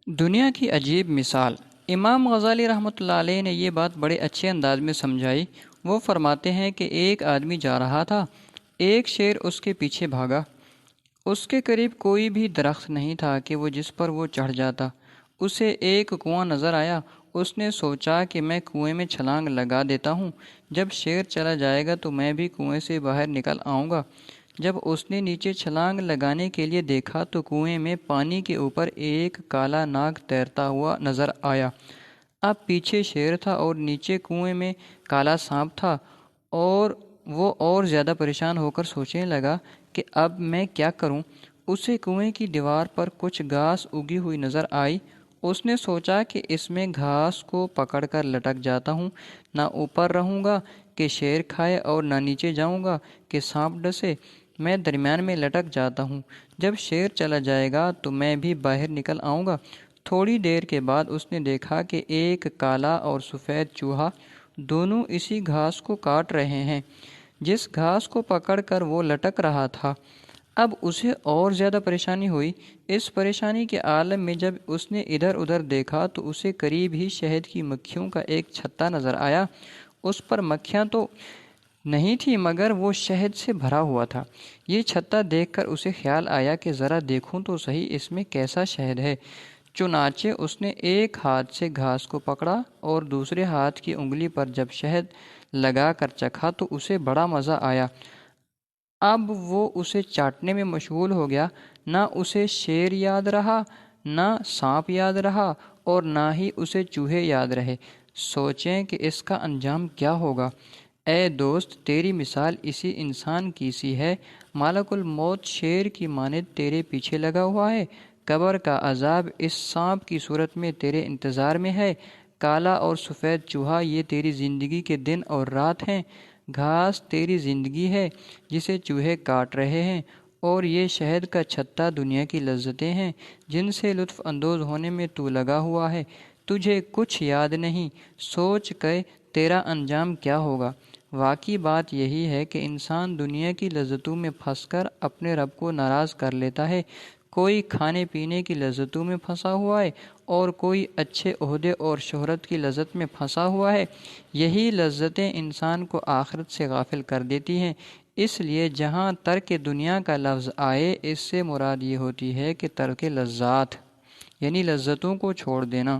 دنیا کی عجیب مثال۔ امام غزالی رحمۃ اللہ علیہ نے یہ بات بڑے اچھے انداز میں سمجھائی۔ وہ فرماتے ہیں کہ ایک آدمی جا رہا تھا، ایک شیر اس کے پیچھے بھاگا۔ اس کے قریب کوئی بھی درخت نہیں تھا کہ جس پر وہ چڑھ جاتا۔ اسے ایک کنواں نظر آیا۔ اس نے سوچا کہ میں کنویں میں چھلانگ لگا دیتا ہوں، جب شیر چلا جائے گا تو میں بھی کنویں سے باہر نکل آؤں گا۔ جب اس نے نیچے چھلانگ لگانے کے لیے دیکھا تو کنویں میں پانی کے اوپر ایک کالا ناگ تیرتا ہوا نظر آیا۔ اب پیچھے شیر تھا اور نیچے کنویں میں کالا سانپ تھا، اور وہ اور زیادہ پریشان ہو کر سوچنے لگا کہ اب میں کیا کروں۔ اسے کنویں کی دیوار پر کچھ گھاس اگی ہوئی نظر آئی۔ اس نے سوچا کہ اس میں گھاس کو پکڑ کر لٹک جاتا ہوں، نہ اوپر رہوں گا کہ شیر کھائے اور نہ نیچے جاؤں گا کہ سانپ ڈسے۔ میں درمیان میں لٹک جاتا ہوں، جب شیر چلا جائے گا تو میں بھی باہر نکل آؤں گا۔ تھوڑی دیر کے بعد اس نے دیکھا کہ ایک کالا اور سفید چوہا دونوں اسی گھاس کو کاٹ رہے ہیں جس گھاس کو پکڑ کر وہ لٹک رہا تھا۔ اب اسے اور زیادہ پریشانی ہوئی۔ اس پریشانی کے عالم میں جب اس نے ادھر ادھر دیکھا تو اسے قریب ہی شہد کی مکھیوں کا ایک چھتا نظر آیا۔ اس پر مکھیاں تو نہیں تھی مگر وہ شہد سے بھرا ہوا تھا۔ یہ چھتا دیکھ کر اسے خیال آیا کہ ذرا دیکھوں تو صحیح اس میں کیسا شہد ہے۔ چنانچہ اس نے ایک ہاتھ سے گھاس کو پکڑا اور دوسرے ہاتھ کی انگلی پر جب شہد لگا کر چکھا تو اسے بڑا مزہ آیا۔ اب وہ اسے چاٹنے میں مشغول ہو گیا۔ نہ اسے شیر یاد رہا، نہ سانپ یاد رہا، اور نہ ہی اسے چوہے یاد رہے۔ سوچیں کہ اس کا انجام کیا ہوگا۔ اے دوست، تیری مثال اسی انسان کی سی ہے۔ ملک الموت شیر کی مانند تیرے پیچھے لگا ہوا ہے۔ قبر کا عذاب اس سانپ کی صورت میں تیرے انتظار میں ہے۔ کالا اور سفید چوہا یہ تیری زندگی کے دن اور رات ہیں۔ گھاس تیری زندگی ہے جسے چوہے کاٹ رہے ہیں، اور یہ شہد کا چھتا دنیا کی لذتیں ہیں جن سے لطف اندوز ہونے میں تو لگا ہوا ہے۔ تجھے کچھ یاد نہیں۔ سوچ کہ تیرا انجام کیا ہوگا۔ واقعی بات یہی ہے کہ انسان دنیا کی لذتوں میں پھنس کر اپنے رب کو ناراض کر لیتا ہے۔ کوئی کھانے پینے کی لذتوں میں پھنسا ہوا ہے اور کوئی اچھے عہدے اور شہرت کی لذت میں پھنسا ہوا ہے۔ یہی لذتیں انسان کو آخرت سے غافل کر دیتی ہیں۔ اس لیے جہاں ترک دنیا کا لفظ آئے، اس سے مراد یہ ہوتی ہے کہ ترک لذات، یعنی لذتوں کو چھوڑ دینا۔